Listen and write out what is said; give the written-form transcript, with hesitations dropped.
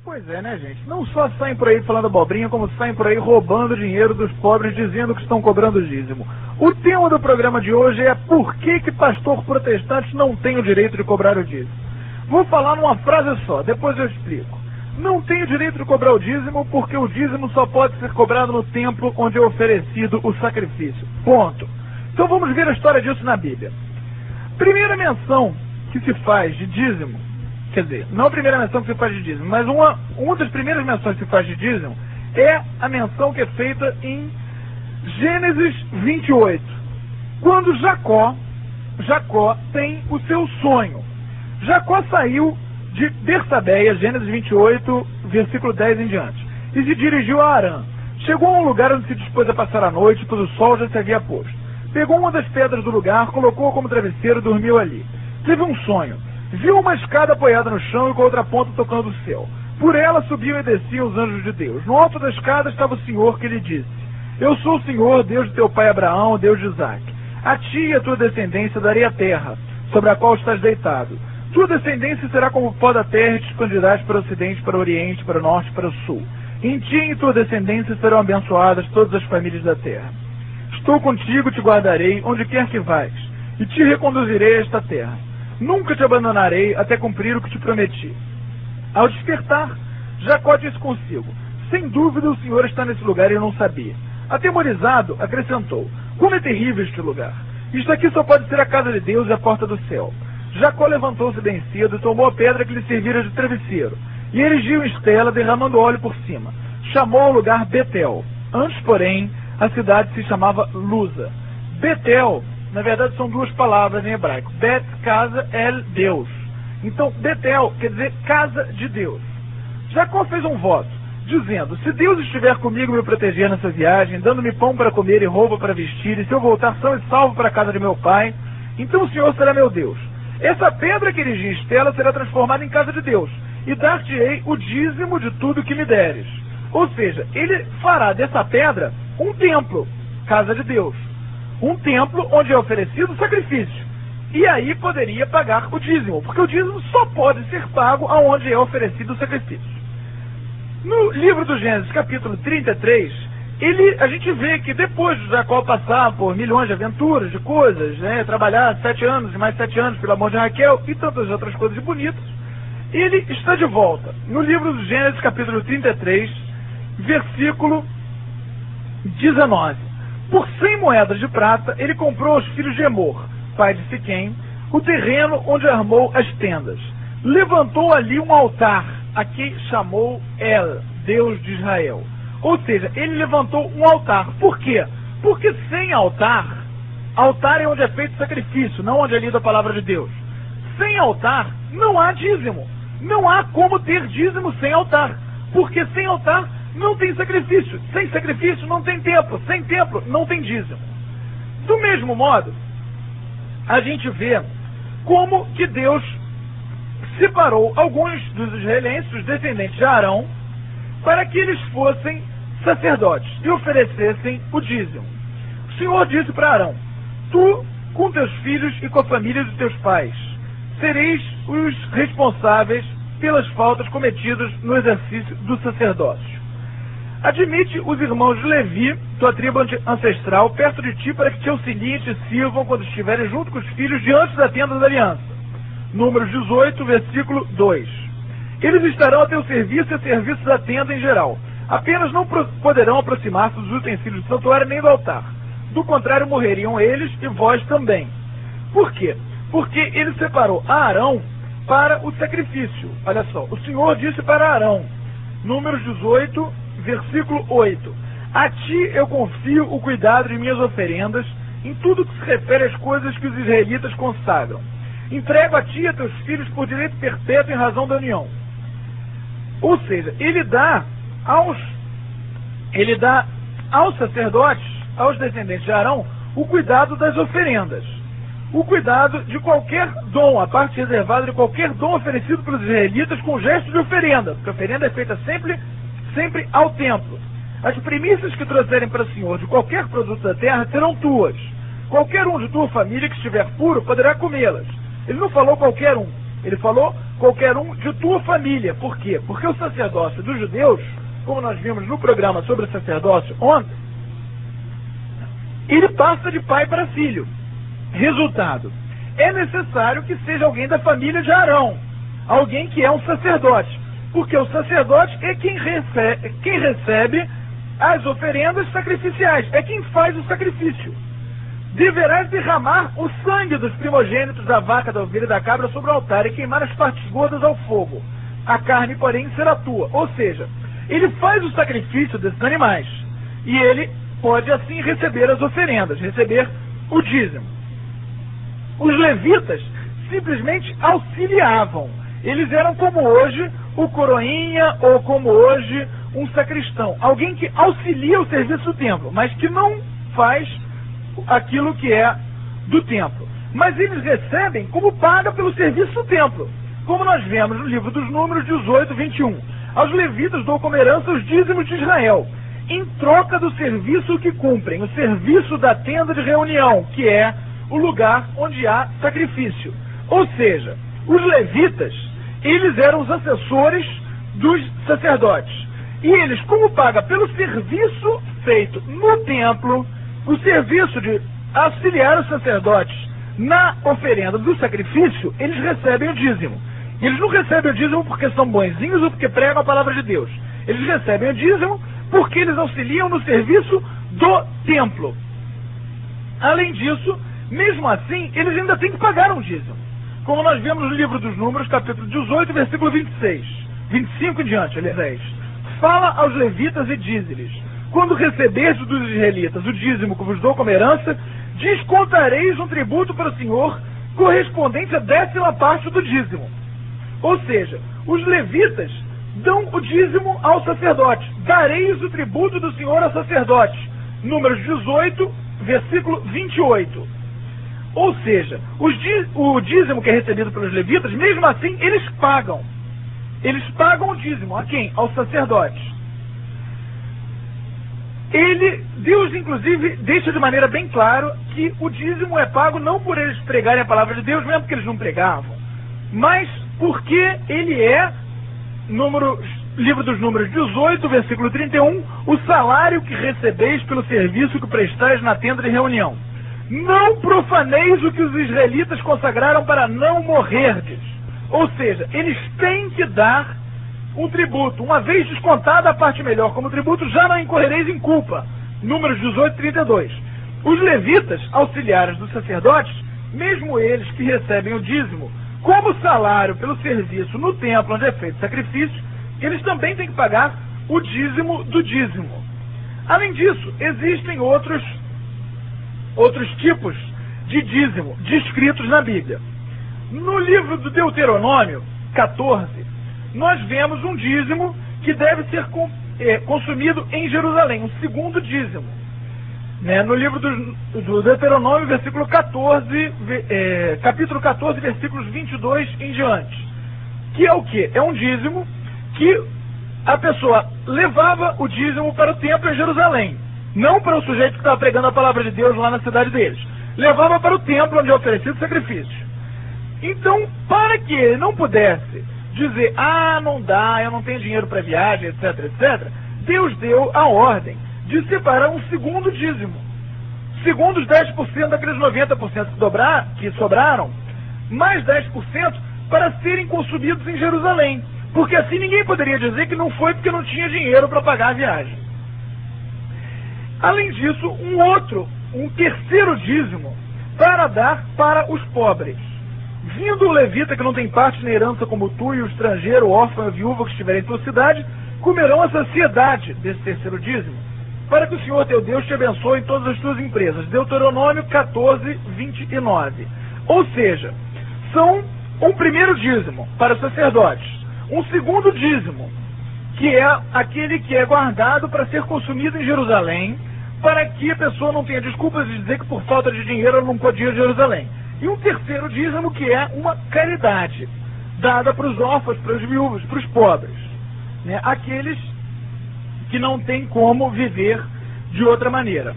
Pois é, né, gente? Não só saem por aí falando abobrinha, como saem por aí roubando dinheiro dos pobres, dizendo que estão cobrando dízimo. O tema do programa de hoje é por que pastor protestante não tem o direito de cobrar o dízimo. Vou falar numa frase só, depois eu explico. Não tem o direito de cobrar o dízimo porque o dízimo só pode ser cobrado no templo onde é oferecido o sacrifício. Ponto. Então vamos ver a história disso na Bíblia. Primeira menção que se faz de dízimo, quer dizer, não a primeira menção que se faz de dízimo, mas uma das primeiras menções que se faz de dízimo é a menção que é feita em Gênesis 28. Quando Jacó tem o seu sonho. Jacó saiu de Bersabeia, Gênesis 28, versículo 10 em diante, e se dirigiu a Harã. Chegou a um lugar onde se dispôs a passar a noite, pois o sol já se havia posto. Pegou uma das pedras do lugar, colocou-a como travesseiro e dormiu ali. Teve um sonho. Viu uma escada apoiada no chão e com a outra ponta tocando o céu. Por ela subiam e desciam os anjos de Deus. No alto da escada estava o Senhor que lhe disse: Eu sou o Senhor, Deus de teu pai Abraão, Deus de Isaque. A ti e a tua descendência darei a terra, sobre a qual estás deitado. Tua descendência será como o pó da terra, e te expandirás para o ocidente, para o oriente, para o norte, para o sul. Em ti e tua descendência serão abençoadas todas as famílias da terra. Estou contigo, te guardarei, onde quer que vais, e te reconduzirei a esta terra. Nunca te abandonarei até cumprir o que te prometi. Ao despertar, Jacó disse consigo: Sem dúvida o Senhor está nesse lugar e eu não sabia. Atemorizado, acrescentou: Como é terrível este lugar! Isto aqui só pode ser a casa de Deus e a porta do céu. Jacó levantou-se bem cedo e tomou a pedra que lhe servira de travesseiro, e erigiu em estela, derramando óleo por cima. Chamou o lugar Betel. Antes, porém, a cidade se chamava Luza. Betel, na verdade, são duas palavras em hebraico. Bet, casa, El, Deus. Então, Betel quer dizer casa de Deus. Jacó fez um voto, dizendo: Se Deus estiver comigo e me proteger nessa viagem, dando-me pão para comer e roupa para vestir, e se eu voltar são e salvo para a casa de meu pai, então o Senhor será meu Deus. Essa pedra que erigi em estela será transformada em casa de Deus, e dar-te-ei o dízimo de tudo que me deres. Ou seja, ele fará dessa pedra um templo, casa de Deus. Um templo onde é oferecido sacrifício. E aí poderia pagar o dízimo, porque o dízimo só pode ser pago aonde é oferecido o sacrifício. No livro do Gênesis, capítulo 33, a gente vê que depois de Jacó passar por milhões de aventuras, de coisas, né, trabalhar 7 anos e mais 7 anos pelo amor de Raquel e tantas outras coisas bonitas, ele está de volta. No livro do Gênesis, capítulo 33, versículo 19. Por 100 moedas de prata, ele comprou aos filhos de Emor, pai de Siquém, o terreno onde armou as tendas. Levantou ali um altar, a que chamou El, Deus de Israel. Ou seja, ele levantou um altar. Por quê? Porque sem altar é onde é feito sacrifício, não onde é lida a palavra de Deus. Sem altar, não há dízimo. Não há como ter dízimo sem altar. Porque sem altar, não tem sacrifício. Sem sacrifício, não tem templo. Sem templo, não tem dízimo. Do mesmo modo, a gente vê como que Deus separou alguns dos israelenses, os descendentes de Arão, para que eles fossem sacerdotes e oferecessem o dízimo. O Senhor disse para Arão: Tu, com teus filhos e com a família dos teus pais, sereis os responsáveis pelas faltas cometidas no exercício do sacerdócio. Admite os irmãos de Levi, tua tribo ancestral, perto de ti, para que te auxiliem e te sirvam quando estiverem junto com os filhos diante da tenda da aliança. Números 18, versículo 2. Eles estarão a teu serviço e a serviço da tenda em geral. Apenas não poderão aproximar-se dos utensílios do santuário nem do altar. Do contrário, morreriam eles e vós também. Por quê? Porque ele separou a Arão para o sacrifício. Olha só, o Senhor disse para Arão, Números 18, versículo 8: A ti eu confio o cuidado de minhas oferendas, em tudo que se refere às coisas que os israelitas consagram. Entrego a ti e a teus filhos por direito perpétuo em razão da união. Ou seja, ele dá aos sacerdotes, aos descendentes de Arão, o cuidado das oferendas. O cuidado de qualquer dom, a parte reservada de qualquer dom oferecido pelos israelitas com gesto de oferenda, porque a oferenda é feita sempre ao templo. As primícias que trouxerem para o Senhor de qualquer produto da terra serão tuas. Qualquer um de tua família que estiver puro poderá comê-las. Ele não falou qualquer um. Ele falou qualquer um de tua família. Por quê? Porque o sacerdócio dos judeus, como nós vimos no programa sobre sacerdócio ontem, ele passa de pai para filho. Resultado, é necessário que seja alguém da família de Arão, alguém que é um sacerdote, porque o sacerdote é quem recebe as oferendas sacrificiais, é quem faz o sacrifício. Deverás derramar o sangue dos primogênitos da vaca, da ovelha e da cabra sobre o altar e queimar as partes gordas ao fogo. A carne, porém, será tua. Ou seja, ele faz o sacrifício desses animais e ele pode assim receber as oferendas, receber o dízimo. Os levitas simplesmente auxiliavam. Eles eram como hoje o coroinha ou como hoje um sacristão. Alguém que auxilia o serviço do templo, mas que não faz aquilo que é do templo. Mas eles recebem como paga pelo serviço do templo. Como nós vemos no livro dos Números 18, 21. Aos levitas dou como herança os dízimos de Israel, em troca do serviço que cumprem, o serviço da tenda de reunião, que é o lugar onde há sacrifício. Ou seja, os levitas, eles eram os assessores dos sacerdotes. E eles, como paga pelo serviço feito no templo, o serviço de auxiliar os sacerdotes na oferenda do sacrifício, eles recebem o dízimo. Eles não recebem o dízimo porque são bonzinhos ou porque pregam a palavra de Deus. Eles recebem o dízimo porque eles auxiliam no serviço do templo. Além disso, mesmo assim, eles ainda têm que pagar um dízimo. Como nós vemos no livro dos Números, capítulo 18, versículo 26. 25 em diante, aliás. Fala aos levitas e diz-lhes: quando receberes dos israelitas o dízimo que vos dou como herança, descontareis um tributo para o Senhor correspondente à 10ª parte do dízimo. Ou seja, os levitas dão o dízimo aos sacerdotes. Dareis o tributo do Senhor aos sacerdotes. Números 18, versículo 28. Ou seja, o dízimo que é recebido pelos levitas, mesmo assim, eles pagam. Eles pagam o dízimo. A quem? Aos sacerdotes. Deus, inclusive, deixa de maneira bem clara que o dízimo é pago não por eles pregarem a palavra de Deus, mesmo porque eles não pregavam, mas porque ele é, livro dos Números 18, versículo 31, o salário que recebeis pelo serviço que prestais na tenda de reunião. Não profaneis o que os israelitas consagraram para não morrerdes. Ou seja, eles têm que dar um tributo. Uma vez descontada a parte melhor como tributo, já não incorrereis em culpa. Números 18, 32. Os levitas, auxiliares dos sacerdotes, mesmo eles que recebem o dízimo como salário pelo serviço no templo onde é feito sacrifício, eles também têm que pagar o dízimo do dízimo. Além disso, existem outros tipos de dízimo descritos na Bíblia. No livro do Deuteronômio 14, nós vemos um dízimo que deve ser consumido em Jerusalém, um segundo dízimo. No livro do Deuteronômio, versículo 14, capítulo 14, versículos 22 em diante. Que é o quê? É um dízimo que a pessoa levava o dízimo para o templo em Jerusalém. Não para o sujeito que estava pregando a palavra de Deus lá na cidade deles. Levava para o templo onde é oferecido sacrifício. Então, para que ele não pudesse dizer, não dá, eu não tenho dinheiro para viagem, etc, etc, Deus deu a ordem de separar um segundo dízimo. Segundo os 10% daqueles 90% que sobraram, mais 10% para serem consumidos em Jerusalém. Porque assim ninguém poderia dizer que não foi porque não tinha dinheiro para pagar a viagem. Além disso, um terceiro dízimo para dar para os pobres. Vindo o levita que não tem parte na herança como tu, e o estrangeiro, o órfão e a viúva que estiverem em tua cidade, comerão a saciedade desse terceiro dízimo, para que o Senhor teu Deus te abençoe em todas as tuas empresas. Deuteronômio 14, 29. Ou seja, são um primeiro dízimo para os sacerdotes, um segundo dízimo, que é aquele que é guardado para ser consumido em Jerusalém, para que a pessoa não tenha desculpas de dizer que por falta de dinheiro ela não podia ir a Jerusalém. E um terceiro dízimo que é uma caridade, dada para os órfãos, para os viúvos, para os pobres, aqueles que não têm como viver de outra maneira.